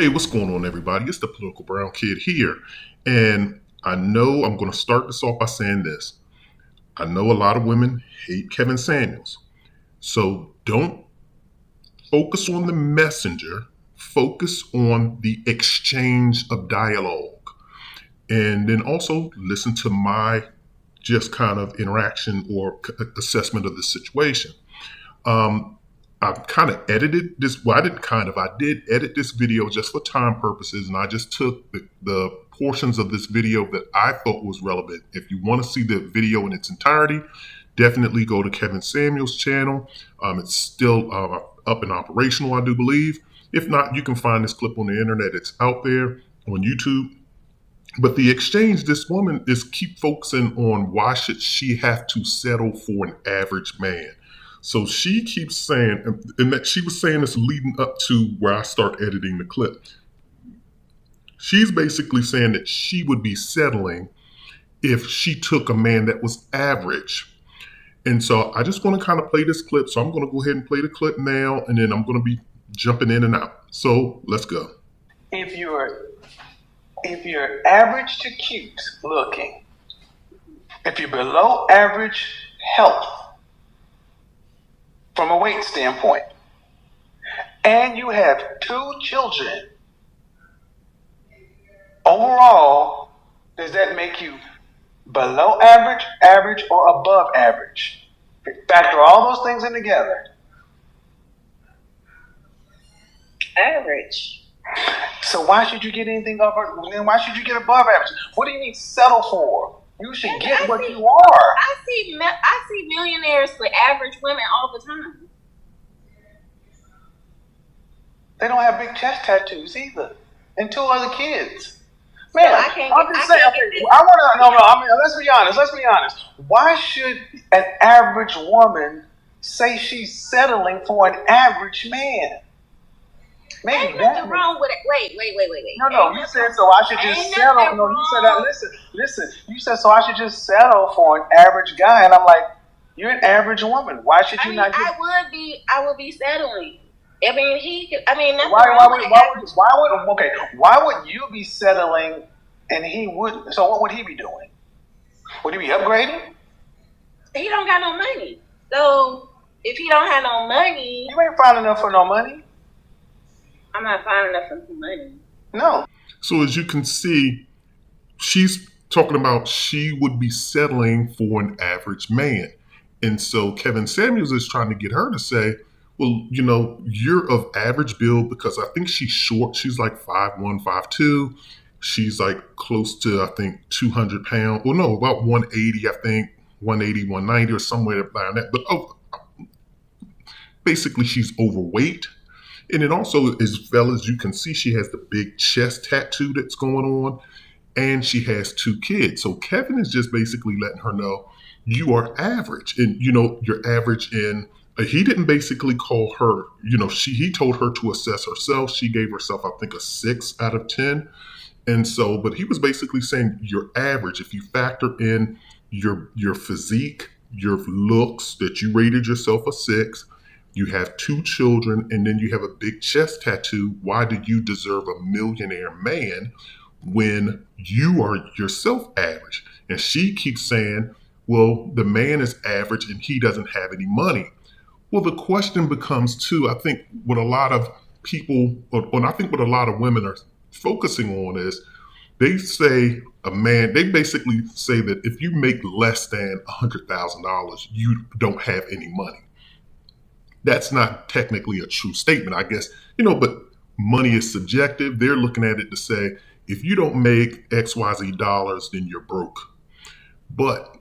Hey, what's going on, everybody? It's the Political Brown Kid here. And I know I'm going to start this off by saying this. I know a lot of women hate Kevin Samuels. So don't focus on the messenger, focus on the exchange of dialogue. And then also listen to my just kind of interaction or assessment of the situation. Um, I kind of edited this. Well, I didn't kind of. I did edit this video just for time purposes, and I just took the portions of this video that I thought was relevant. If you want to see the video in its entirety, definitely go to Kevin Samuels' channel. It's still up and operational, I do believe. If not, you can find this clip on the internet. It's out there on YouTube. But the exchange, this woman is keep focusing on why should she have to settle for an average man. So she keeps saying, and that she was saying this leading up to where I start editing the clip. She's basically saying that she would be settling if she took a man that was average. And so I just want to kind of play this clip. So I'm going to go ahead and play the clip now, and then I'm going to be jumping in and out. So let's go. If you're average to cute looking, if you're below average health from a weight standpoint, and you have 2 children, overall, does that make you below average, average, or above average? Factor all those things in together. Average. So why should you get anything over? Then why should you get above average? What do you need to settle for? You should get what you are. I see millionaires with average women all the time. They don't have big chest tattoos either, and 2 other kids. Man, No, I can't I'm just get- saying. I Okay, can't get- I want to. No. I mean, let's be honest. Let's be honest. Why should an average woman say she's settling for an average man? Maybe Ain't that. nothing wrong with it. Wait. No. You said so. I should just Ain't settle. nothing No, you said that. wrong. Listen. You said so. I should just settle for an average guy, and I'm like, you're an average woman. Why should I you mean, not? I would be settling. I mean, nothing Why wrong with why would you be settling and he wouldn't? So what would he be doing? Would he be upgrading? He don't got no money. So if he don't have no money, You ain't fine enough for no money. I'm not fine enough for some money. No. So as you can see, she's talking about she would be settling for an average man. And so Kevin Samuels is trying to get her to say, well, you're of average build because I think she's short. She's like 5'1", 5'2". She's like close to, I think, 200 pounds. Well, no, about 180, I think, 180, 190 or somewhere around that. But basically she's overweight. And then also, as well as you can see, she has the big chest tattoo that's going on. And she has 2 kids. So Kevin is just basically letting her know you are average. And, you're average in, he didn't basically call her, he told her to assess herself. She gave herself, I think, a 6 out of 10. And so, but he was basically saying you're average. If you factor in your physique, your looks, that you rated yourself a 6, you have 2 children, and then you have a big chest tattoo. Why do you deserve a millionaire man when you are yourself average? And she keeps saying, well, the man is average and he doesn't have any money. Well, the question becomes too, I think what a lot of people, or I think what a lot of women are focusing on is they basically say that if you make less than $100,000, you don't have any money. That's not technically a true statement, I guess, but money is subjective. They're looking at it to say, if you don't make XYZ dollars, then you're broke. But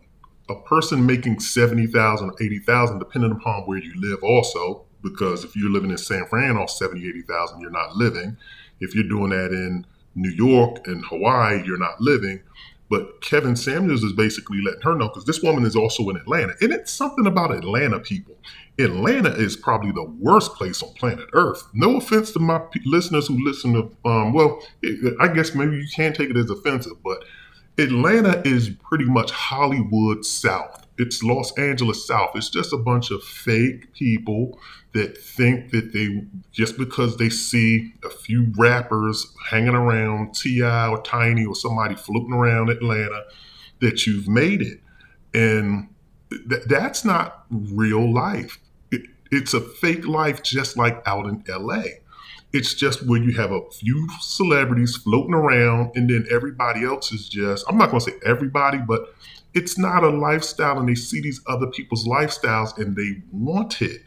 a person making 70,000 or 80,000, depending upon where you live also, because if you're living in San Fran off 70, 80,000, you're not living. If you're doing that in New York and Hawaii, you're not living. But Kevin Samuels is basically letting her know, because this woman is also in Atlanta. And it's something about Atlanta people. Atlanta is probably the worst place on planet Earth. No offense to my listeners who listen to, I guess maybe you can't take it as offensive, but Atlanta is pretty much Hollywood South. It's Los Angeles South. It's just a bunch of fake people that think that they, just because they see a few rappers hanging around, T.I. or Tiny or somebody floating around Atlanta, that you've made it. And that's not real life. It's a fake life, just like out in LA. It's just where you have a few celebrities floating around, and then everybody else is just, I'm not going to say everybody, but it's not a lifestyle, and they see these other people's lifestyles and they want it.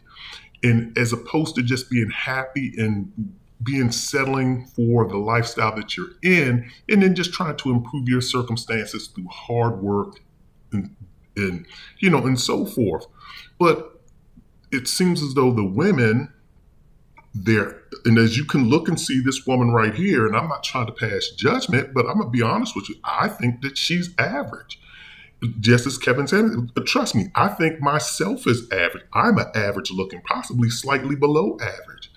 And as opposed to just being happy and being settling for the lifestyle that you're in, and then just trying to improve your circumstances through hard work and, and so forth. But it seems as though the women there, and as you can look and see this woman right here, and I'm not trying to pass judgment, but I'm gonna be honest with you, I think that she's average. Just as Kevin said, trust me, I think myself is average. I'm an average looking, possibly slightly below average.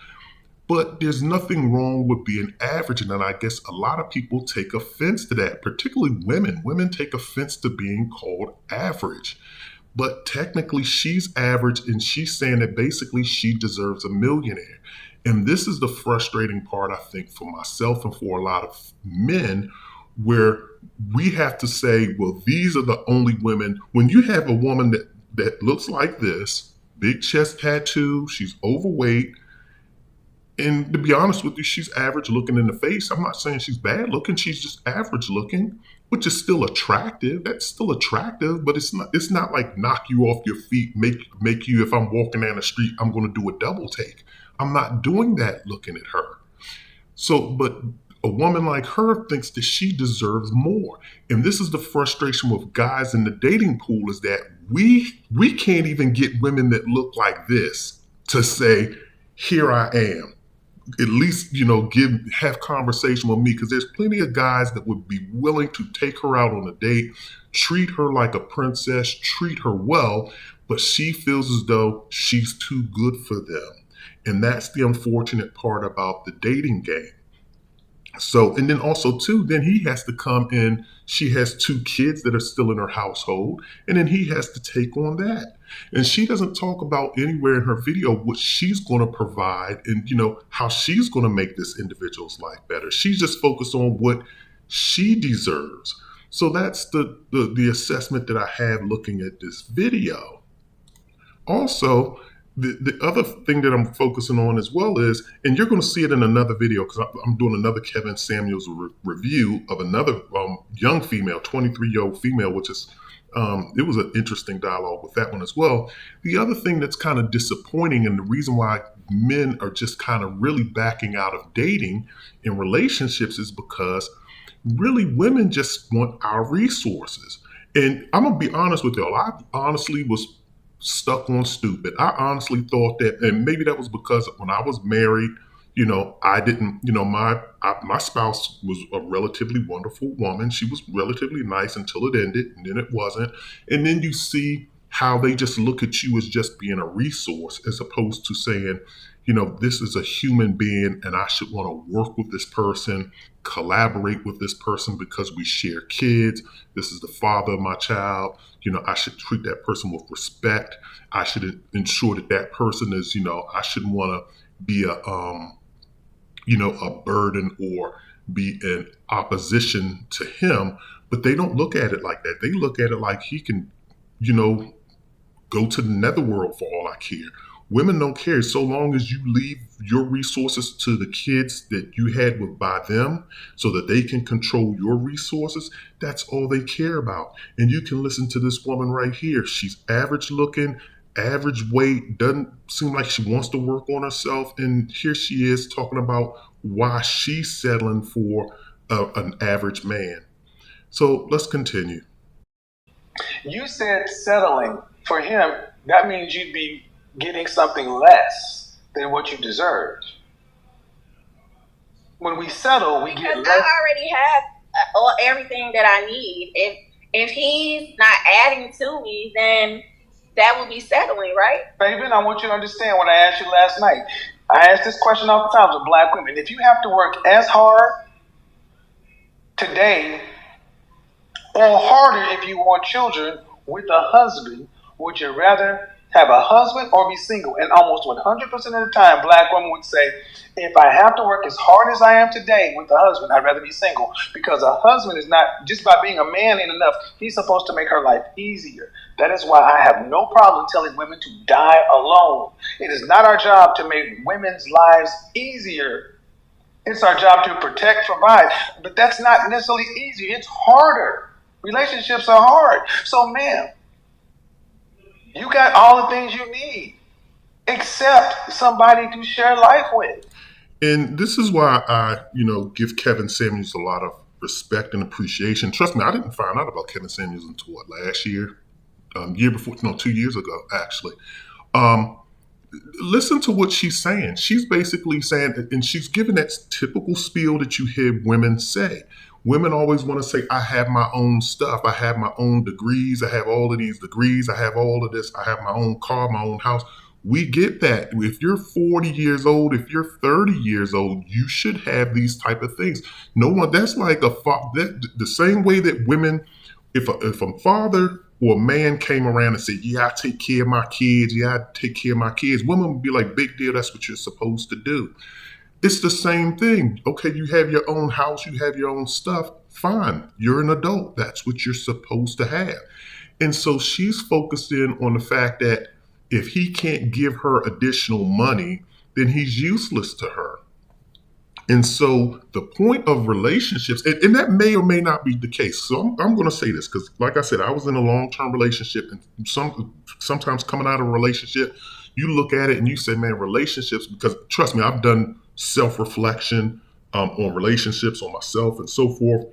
But there's nothing wrong with being average. And then I guess a lot of people take offense to that, particularly women. Women take offense to being called average. But technically, she's average, and she's saying that basically she deserves a millionaire. And this is the frustrating part, I think, for myself and for a lot of men, where we have to say, well, these are the only women. When you have a woman that looks like this, big chest tattoo, she's overweight, and to be honest with you, she's average looking in the face. I'm not saying she's bad looking. She's just average looking, which is still attractive. That's still attractive, but it's not like knock you off your feet, make you, if I'm walking down the street, I'm going to do a double take. I'm not doing that looking at her. So, but a woman like her thinks that she deserves more. And this is the frustration with guys in the dating pool, is that we can't even get women that look like this to say, here I am. At least, have conversation with me, because there's plenty of guys that would be willing to take her out on a date, treat her like a princess, treat her well, but she feels as though she's too good for them. And that's the unfortunate part about the dating game. So, and then also too, then he has to come in. She has 2 kids that are still in her household, and then he has to take on that. And she doesn't talk about anywhere in her video what she's going to provide and, how she's going to make this individual's life better. She's just focused on what she deserves. So that's the assessment that I have looking at this video. Also, the other thing that I'm focusing on as well is, and you're going to see it in another video, because I'm doing another Kevin Samuels review of another young female, 23-year-old female, which is, it was an interesting dialogue with that one as well. The other thing that's kind of disappointing, and the reason why men are just kind of really backing out of dating in relationships, is because really women just want our resources. And I'm going to be honest with y'all, I honestly was stuck on stupid. I honestly thought that, and maybe that was because when I was married, I didn't, my spouse was a relatively wonderful woman. She was relatively nice until it ended, and then it wasn't. And then you see how they just look at you as just being a resource, as opposed to saying, this is a human being, and I should want to work with this person, collaborate with this person because we share kids. This is the father of my child. I should treat that person with respect. I should ensure that person is, I shouldn't want to be a burden or be in opposition to him. But they don't look at it like that. They look at it like he can, go to the netherworld for all I care. Women don't care so long as you leave your resources to the kids that you had by them so that they can control your resources. That's all they care about. And you can listen to this woman right here. She's average looking, average weight, doesn't seem like she wants to work on herself. And here she is talking about why she's settling for an average man. So let's continue. You said settling. For him, that means you'd be getting something less than what you deserve. When we settle, we get less. I already have everything that I need. If he's not adding to me, then that would be settling, right? Baby, I want you to understand what I asked you last night. I asked this question oftentimes with black women. If you have to work as hard today or harder if you want children with a husband would you rather have a husband or be single? And almost 100% of the time, black women would say, if I have to work as hard as I am today with a husband, I'd rather be single. Because a husband is not, just by being a man ain't enough. He's supposed to make her life easier. That is why I have no problem telling women to die alone. It is not our job to make women's lives easier. It's our job to protect, provide. But that's not necessarily easy. It's harder. Relationships are hard. So, ma'am, you got all the things you need, except somebody to share life with. And this is why I, give Kevin Samuels a lot of respect and appreciation. Trust me, I didn't find out about Kevin Samuels until last year, year before, no, 2 years ago, actually. Listen to what she's saying. She's basically saying, and she's giving that typical spiel that you hear women say. Women always want to say, I have my own stuff. I have my own degrees. I have all of these degrees. I have all of this. I have my own car, my own house. We get that. If you're 40 years old, if you're 30 years old, you should have these type of things. No one, that's like the same way that women, if a father or a man came around and said, yeah, I take care of my kids. Yeah, I take care of my kids. Women would be like, big deal. That's what you're supposed to do. It's the same thing. Okay, you have your own house, you have your own stuff. Fine. You're an adult. That's what you're supposed to have. And so she's focused in on the fact that if he can't give her additional money, then he's useless to her. And so the point of relationships, and that may or may not be the case. So I'm going to say this because, like I said, I was in a long-term relationship, and sometimes coming out of a relationship, you look at it and you say, man, relationships, because trust me, I've done self-reflection on relationships, on myself and so forth.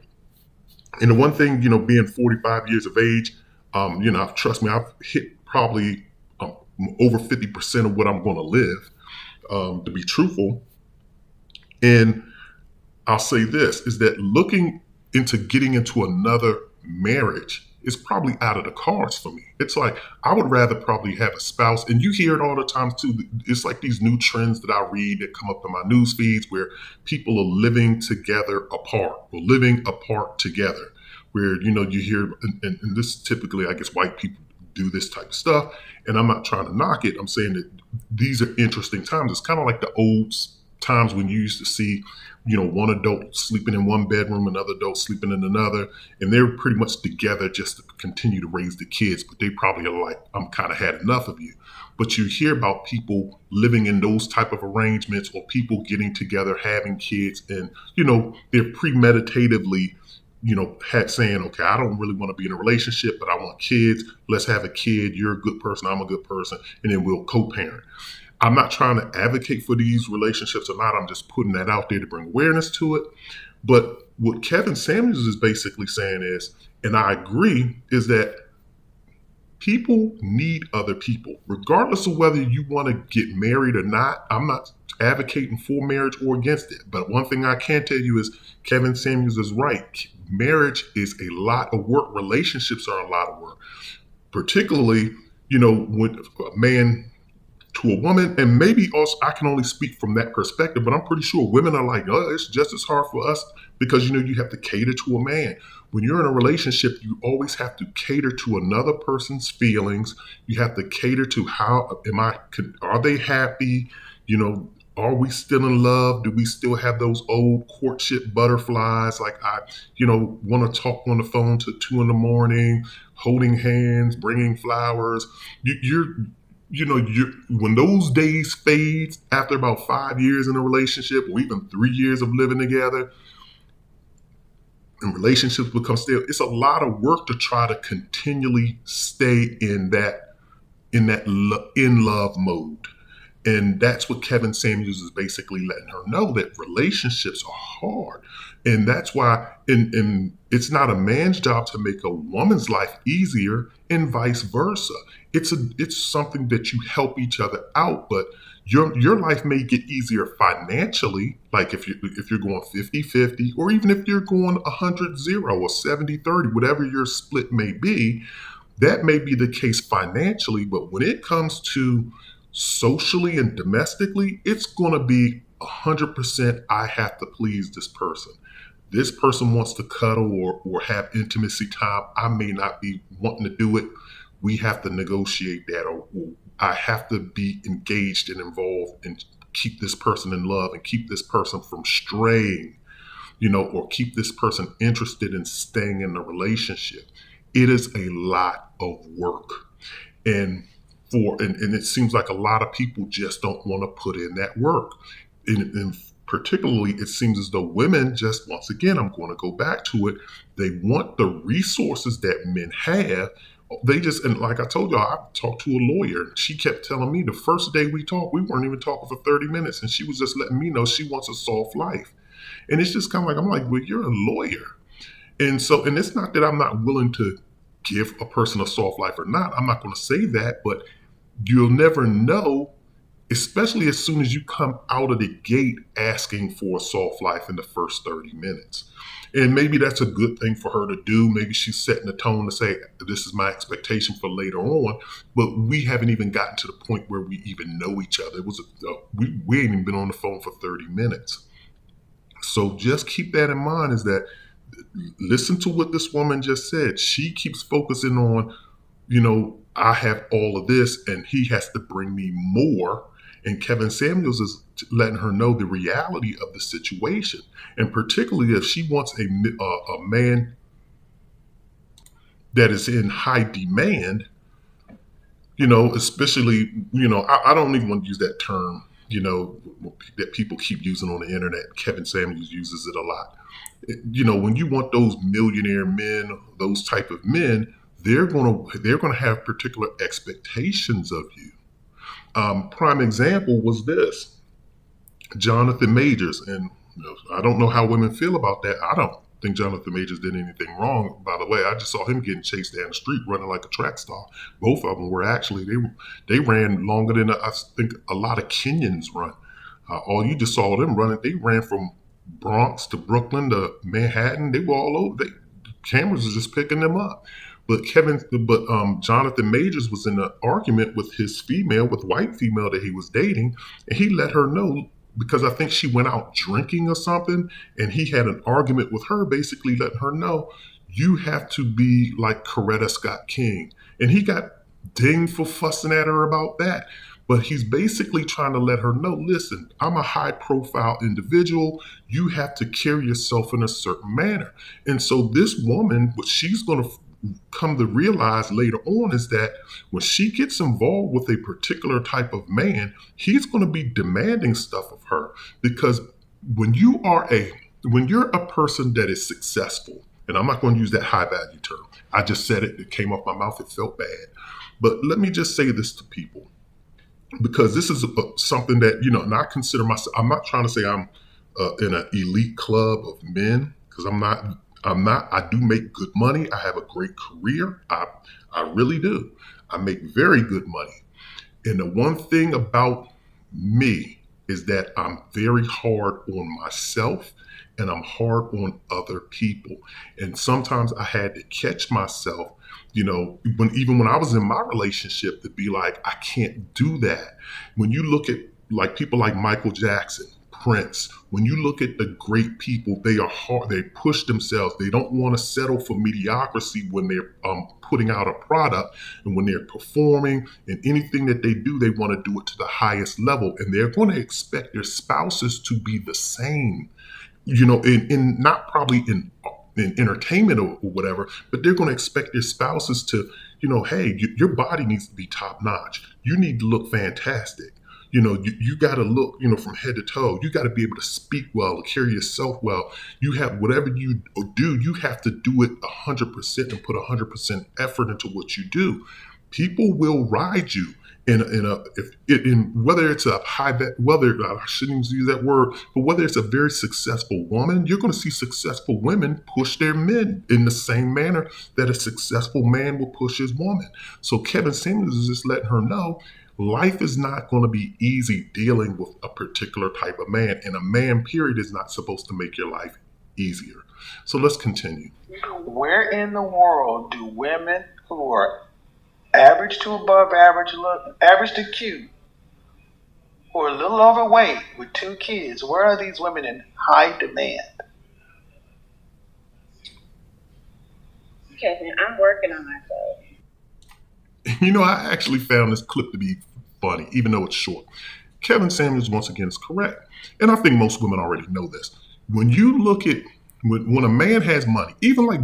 And the one thing, being 45 years of age, trust me, I've hit probably over 50% of what I'm going to live, to be truthful. And I'll say this, is that looking into getting into another marriage is probably out of the cards for me. It's like, I would rather probably have a spouse, and you hear it all the time too. It's like these new trends that I read that come up in my news feeds where people are living together apart or living apart together. Where, you hear, and this typically, I guess white people do this type of stuff. And I'm not trying to knock it. I'm saying that these are interesting times. It's kind of like the old times when you used to see, one adult sleeping in one bedroom, another adult sleeping in another, and they're pretty much together just to continue to raise the kids. But they probably are like, I'm kind of had enough of you. But you hear about people living in those type of arrangements, or people getting together, having kids, and, they're premeditatively, saying, okay, I don't really want to be in a relationship, but I want kids. Let's have a kid. You're a good person. I'm a good person. And then we'll co-parent. I'm not trying to advocate for these relationships or not. I'm just putting that out there to bring awareness to it. But what Kevin Samuels is basically saying is, and I agree, is that people need other people, regardless of whether you want to get married or not. I'm not advocating for marriage or against it. But one thing I can tell you is Kevin Samuels is right. Marriage is a lot of work. Relationships are a lot of work, particularly, when a man to a woman, and maybe also I can only speak from that perspective, but I'm pretty sure women are like, oh, it's just as hard for us because, you have to cater to a man. When you're in a relationship, you always have to cater to another person's feelings. You have to cater to are they happy? Are we still in love? Do we still have those old courtship butterflies? Like I, want to talk on the phone till 2 a.m, holding hands, bringing flowers. When those days fade after about 5 years in a relationship, or even 3 years of living together, and relationships become stale, it's a lot of work to try to continually stay in that in love mode. And that's what Kevin Samuels is basically letting her know, that relationships are hard. And that's why, and it's not a man's job to make a woman's life easier, and vice versa. It's something that you help each other out, but your life may get easier financially, like if you're going 50-50, or even if you're going 100-0 or 70-30, whatever your split may be, that may be the case financially. But when it comes to socially and domestically, it's going to be 100% I have to please this person. This person wants to cuddle or have intimacy time. I may not be wanting to do it we have to negotiate that, or I have to be engaged and involved and keep this person in love and keep this person from straying, or keep this person interested in staying in the relationship. It is a lot of work. And it seems like a lot of people just don't want to put in that work. And particularly, it seems as though women just, once again, I'm going to go back to it, they want the resources that men have. They just, and like I told y'all, I talked to a lawyer. She kept telling me the first day we talked, we weren't even talking for 30 minutes. And she was just letting me know she wants a soft life. And it's just kind of like, I'm like, well, you're a lawyer. And it's not that I'm not willing to give a person a soft life or not. I'm not going to say that, but you'll never know, especially as soon as you come out of the gate asking for a soft life in the first 30 minutes. And maybe that's a good thing for her to do. Maybe she's setting the tone to say, this is my expectation for later on. But we haven't even gotten to the point where we even know each other. We ain't even been on the phone for 30 minutes. So just keep that in mind, is that listen to what this woman just said. She keeps focusing on, I have all of this and he has to bring me more. And Kevin Samuels is letting her know the reality of the situation. And particularly if she wants a man that is in high demand, especially, I don't even want to use that term, that people keep using on the internet. Kevin Samuels uses it a lot. When you want those millionaire men, those type of men, they're going to have particular expectations of you. Prime example was this, Jonathan Majors. And I don't know how women feel about that. I don't think Jonathan Majors did anything wrong, by the way. I just saw him getting chased down the street running like a track star. Both of them were actually, they ran longer than I think a lot of Kenyans run. All you just saw them running, they ran from Bronx to Brooklyn to Manhattan. They were all over. The cameras was just picking them up. But Jonathan Majors was in an argument with his white female that he was dating, and he let her know, because I think she went out drinking or something, and he had an argument with her, basically letting her know, you have to be like Coretta Scott King. And he got dinged for fussing at her about that. But he's basically trying to let her know, listen, I'm a high profile individual. You have to carry yourself in a certain manner. And so this woman, what she's going to come to realize later on is that when she gets involved with a particular type of man, he's going to be demanding stuff of her. Because when you're a person that is successful, and I'm not going to use that high value term, I just said it came off my mouth, it felt bad. But let me just say this to people, because this is something that, and I consider myself, I'm not trying to say I'm in an elite club of men, because I'm not. I do make good money. I have a great career. I really do. I make very good money. And the one thing about me is that I'm very hard on myself and I'm hard on other people. And sometimes I had to catch myself, when I was in my relationship, to be like, I can't do that. When you look at like people like Michael Jackson, Prince, when you look at the great people, they are hard. They push themselves. They don't want to settle for mediocrity when they're putting out a product, and when they're performing, and anything that they do, they want to do it to the highest level, and they're going to expect their spouses to be the same. In not probably in entertainment or whatever, but they're going to expect their spouses to, hey, your body needs to be top notch. You need to look fantastic. You got to look, from head to toe. You got to be able to speak well, carry yourself well. You have whatever you do, you have to do it 100% and put 100% effort into what you do. People will ride you in whether it's a whether I shouldn't use that word, but whether it's a very successful woman, you're going to see successful women push their men in the same manner that a successful man will push his woman. So Kevin Samuels is just letting her know, life is not going to be easy dealing with a particular type of man, and a man, period, is not supposed to make your life easier. So let's continue. Where in the world do women who are average to above average look, average to cute, who are a little overweight with 2 kids, where are these women in high demand? Kevin, I'm working on myself. I actually found this clip to be funny, even though it's short. Kevin Samuels, once again, is correct. And I think most women already know this. When you look at, when a man has money, even like,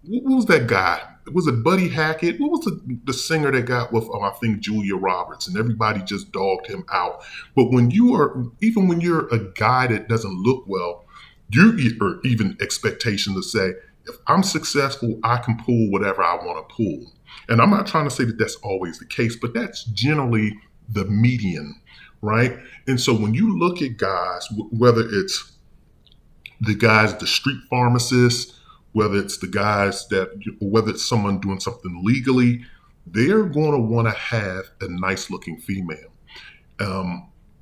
what was that guy? Was it Buddy Hackett? What was the singer that got with, I think, Julia Roberts, and everybody just dogged him out. But when even when you're a guy that doesn't look well, or even expectation to say, if I'm successful, I can pull whatever I want to pull. And I'm not trying to say that that's always the case, but that's generally the median, right? And so when you look at guys, whether it's the street pharmacists, whether it's whether it's someone doing something legally, they're going to want to have a nice looking female.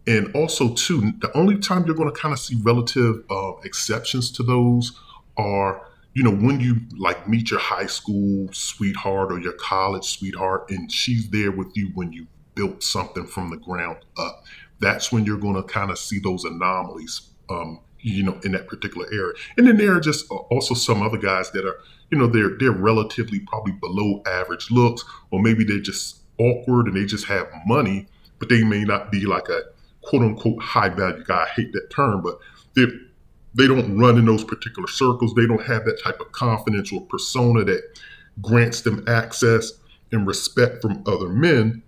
And also, too, the only time you're going to kind of see relative exceptions to those are, when you like meet your high school sweetheart or your college sweetheart, and she's there with you when you built something from the ground up. That's when you're going to kind of see those anomalies, in that particular area. And then there are just also some other guys that are, they're relatively probably below average looks, or maybe they're just awkward and they just have money, but they may not be like a quote unquote high value guy. I hate that term, but they don't run in those particular circles. They don't have that type of confidential persona that grants them access and respect from other men.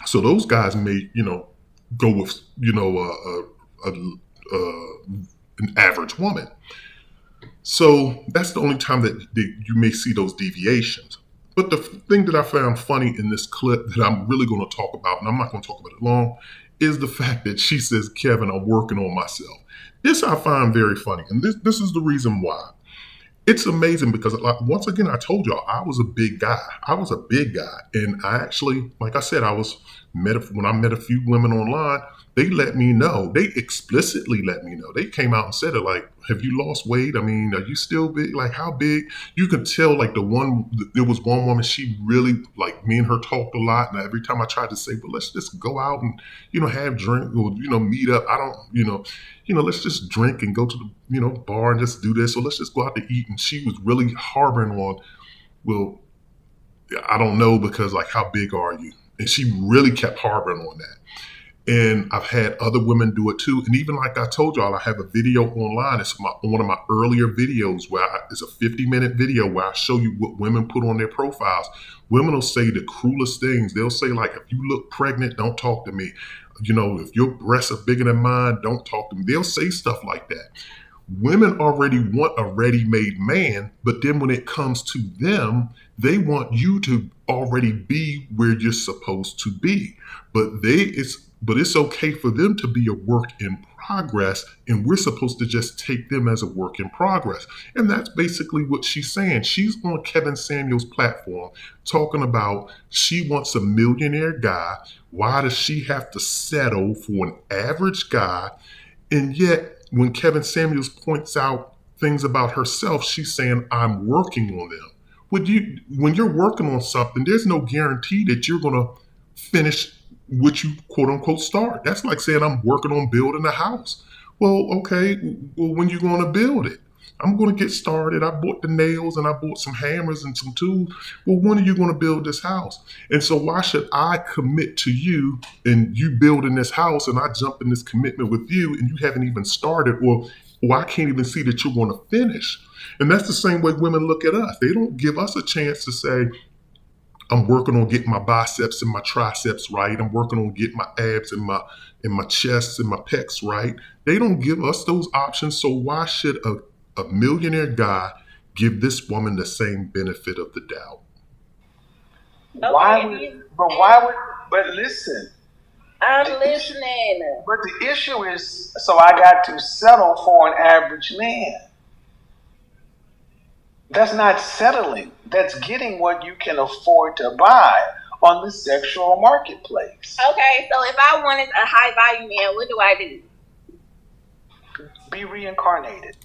So those guys may, go with, an average woman. So that's the only time that you may see those deviations. But the thing that I found funny in this clip that I'm really going to talk about, and I'm not going to talk about it long, is the fact that she says, Kevin, I'm working on myself. This I find very funny. And this is the reason why. It's amazing because, once again, I told y'all, I was a big guy. And I actually, like I said, when I met a few women online, they let me know. They explicitly let me know. They came out and said it, like, have you lost weight? I mean, are you still big? Like, how big? You could tell, like, there was one woman, she really, like, me and her talked a lot. And every time I tried to say, well, let's just go out and, have drink or, meet up. I don't, let's just drink and go to the, bar and just do this. Or let's just go out to eat. And she was really harboring on, well, I don't know, because, like, how big are you? And she really kept harboring on that. And I've had other women do it too. And even like I told y'all, I have a video online. It's one of my earlier videos it's a 50-minute video where I show you what women put on their profiles. Women will say the cruelest things. They'll say, like, if you look pregnant, don't talk to me. If your breasts are bigger than mine, don't talk to me. They'll say stuff like that. Women already want a ready-made man, but then when it comes to them, they want you to already be where you're supposed to be. But it's okay for them to be a work in progress, and we're supposed to just take them as a work in progress. And that's basically what she's saying. She's on Kevin Samuels' platform talking about she wants a millionaire guy. Why does she have to settle for an average guy? And yet, when Kevin Samuels points out things about herself, she's saying, I'm working on them. When you're working on something, there's no guarantee that you're going to finish what you quote unquote start. That's like saying I'm working on building a house. Well, okay, when you going to build it? I'm going to get started. I bought the nails and I bought some hammers and some tools. Well, when are you going to build this house? And so why should I commit to you and you building this house and I jump in this commitment with you and you haven't even started, or I can't even see that you're going to finish? And that's the same way women look at us. They don't give us a chance to say, I'm working on getting my biceps and my triceps right. I'm working on getting my abs and my chest and my pecs right. They don't give us those options. So why should a millionaire guy give this woman the same benefit of the doubt? Okay. But listen. I'm listening. But the issue is, so I got to settle for an average man. That's not settling. That's getting what you can afford to buy on the sexual marketplace. Okay, so if I wanted a high value man, what do I do? Be reincarnated.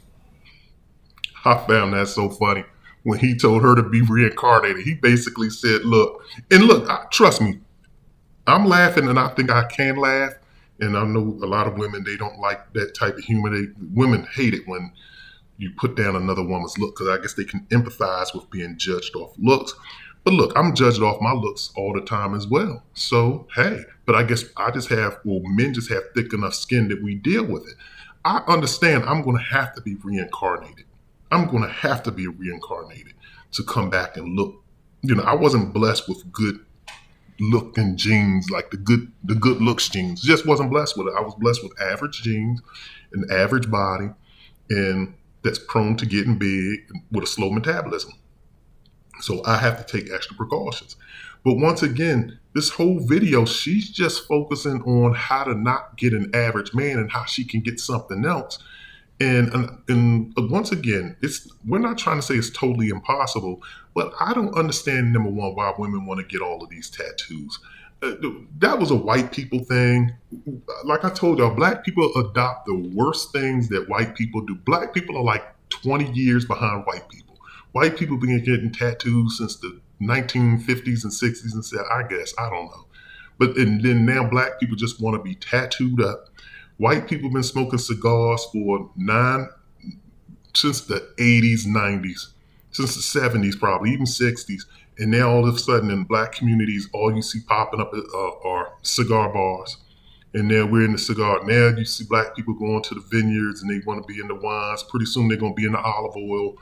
I found that so funny. When he told her to be reincarnated, he basically said, look, trust me, I'm laughing and I think I can laugh. And I know a lot of women, they don't like that type of humor. Women hate it when you put down another woman's look, because I guess they can empathize with being judged off looks. But look, I'm judged off my looks all the time as well. So, hey, but I guess I just have, well, men just have thick enough skin that we deal with it. I understand I'm going to have to be reincarnated. I'm going to have to be reincarnated to come back and look. I wasn't blessed with good looking genes, like the good looks genes. Just wasn't blessed with it. I was blessed with average genes, an average body, and that's prone to getting big with a slow metabolism. So I have to take extra precautions. But once again, this whole video, she's just focusing on how to not get an average man and how she can get something else. And once again, we're not trying to say it's totally impossible, but I don't understand, number one, why women want to get all of these tattoos. That was a white people thing. Like I told y'all, black people adopt the worst things that white people do. Black people are like 20 years behind white people. White people been getting tattoos since the 1950s and 60s and said, I guess, I don't know. And then now black people just want to be tattooed up. White people been smoking cigars since the 80s, 90s, since the 70s probably, even 60s. And now all of a sudden in black communities, all you see popping up are cigar bars. And now we're in the cigar. Now you see black people going to the vineyards and they want to be in the wines. Pretty soon they're going to be in the olive oil,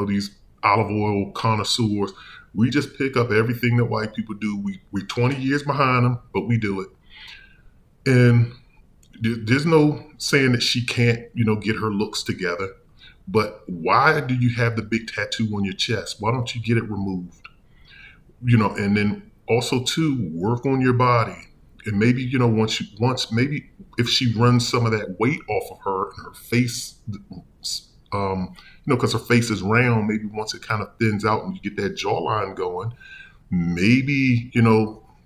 these olive oil connoisseurs. We just pick up everything that white people do. We're 20 years behind them, but we do it. And there's no saying that she can't, get her looks together. But why do you have the big tattoo on your chest? Why don't you get it removed? And then also too, work on your body. And maybe, maybe if she runs some of that weight off of her and her face, because her face is round, maybe once it kind of thins out and you get that jawline going, maybe,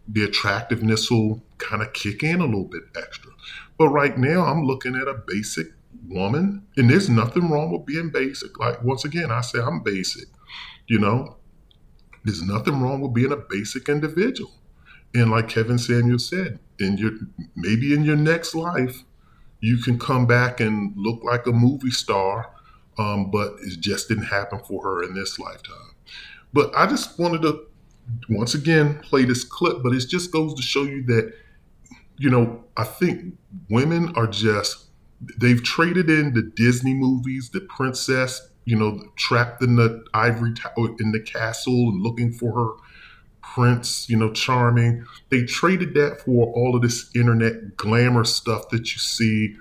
the attractiveness will kind of kick in a little bit extra. But right now I'm looking at a basic woman, and there's nothing wrong with being basic. Like, once again, I say I'm basic, there's nothing wrong with being a basic individual. And like Kevin Samuel said, maybe in your next life, you can come back and look like a movie star, but it just didn't happen for her in this lifetime. But I just wanted to, once again, play this clip, but it just goes to show you that, I think women are they've traded in the Disney movies, the princess, trapped in the ivory tower in the castle and looking for her prince, charming. They traded that for all of this internet glamour stuff that you see,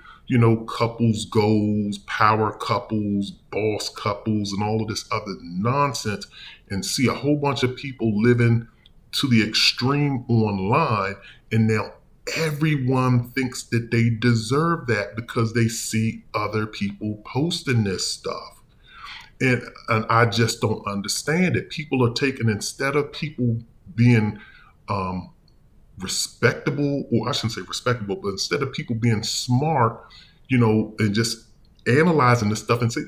couples goals, power couples, boss couples, and all of this other nonsense, and see a whole bunch of people living to the extreme online. And now everyone thinks that they deserve that because they see other people posting this stuff. And I just don't understand it. People are taking, instead of people being respectable, or I shouldn't say respectable, but instead of people being smart, and just analyzing this stuff and say,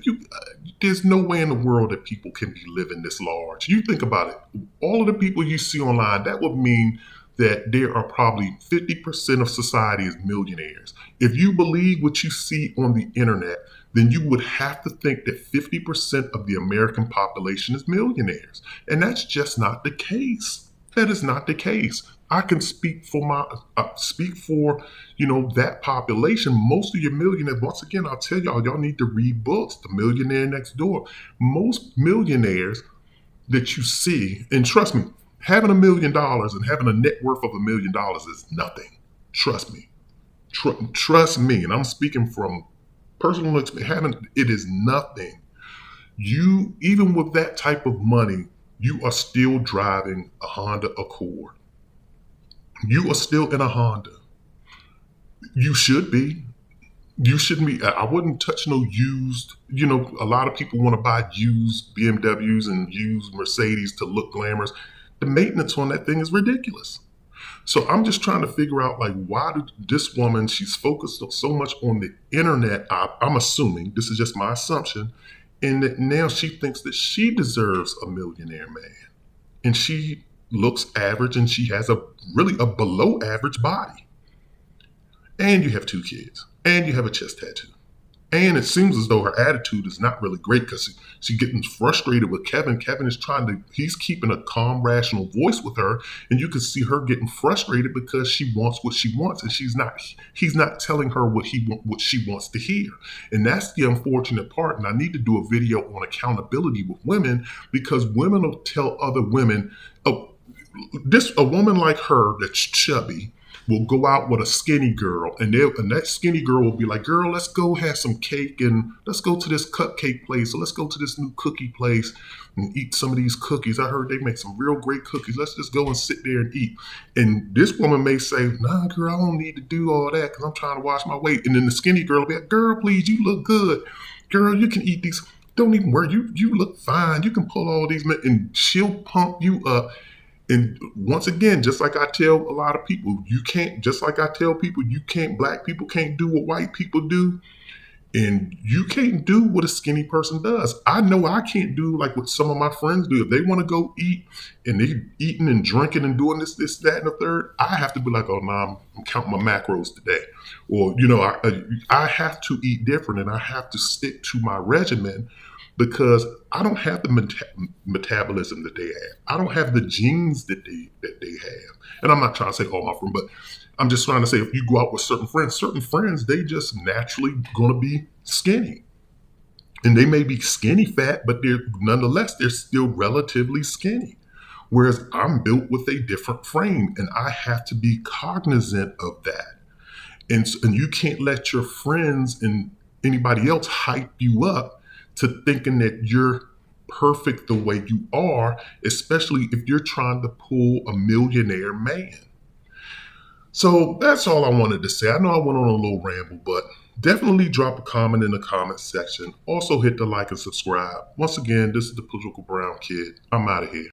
there's no way in the world that people can be living this large. You think about it. All of the people you see online, that would mean that there are probably 50% of society is millionaires. If you believe what you see on the internet, then you would have to think that 50% of the American population is millionaires. And that's just not the case. That is not the case. I can speak for that population. Most of your millionaires, once again, I'll tell y'all need to read books, The Millionaire Next Door. Most millionaires that you see, and trust me, having $1 million and having a net worth of $1 million is nothing. Trust me. Trust me. And I'm speaking from personal experience. It is nothing. You, even with that type of money, you are still driving a Honda Accord. You are still in a Honda. You should be. You shouldn't be. I wouldn't touch no used. A lot of people want to buy used BMWs and used Mercedes to look glamorous. The maintenance on that thing is ridiculous. So I'm just trying to figure out, why did this woman, she's focused so much on the internet. I'm assuming, this is just my assumption, and that now she thinks that she deserves a millionaire man. And she looks average, and she has a below average body. And you have 2 kids, and you have a chest tattoo. And it seems as though her attitude is not really great because she's getting frustrated with Kevin. Kevin is he's keeping a calm, rational voice with her. And you can see her getting frustrated because she wants what she wants and he's not telling her what she wants to hear. And that's the unfortunate part. And I need to do a video on accountability with women because women will tell other women, oh, a woman like her that's chubby will go out with a skinny girl and that skinny girl will be like, girl, let's go have some cake and let's go to this cupcake place or let's go to this new cookie place and eat some of these cookies. I heard they make some real great cookies. Let's just go and sit there and eat. And this woman may say, nah, girl, I don't need to do all that because I'm trying to watch my weight. And then the skinny girl will be like, girl, please, you look good. Girl, you can eat these. Don't even worry. You look fine. You can pull all these, and she'll pump you up. And once again, just like I tell a lot of people, black people can't do what white people do. And you can't do what a skinny person does. I know I can't do like what some of my friends do. If they want to go eat and they eating and drinking and doing this, that, and the third, I have to be like, oh, no, I'm counting my macros today. Or, I have to eat different and I have to stick to my regimen because I don't have the metabolism that they have. I don't have the genes that they have. And I'm not trying to say all my friends, but I'm just trying to say if you go out with certain friends, they just naturally going to be skinny. And they may be skinny fat, but they're still relatively skinny. Whereas I'm built with a different frame and I have to be cognizant of that. And you can't let your friends and anybody else hype you up to thinking that you're perfect the way you are, especially if you're trying to pull a millionaire man. So that's all I wanted to say. I know I went on a little ramble, but definitely drop a comment in the comment section. Also hit the like and subscribe. Once again, this is the Political Brown Kid. I'm out of here.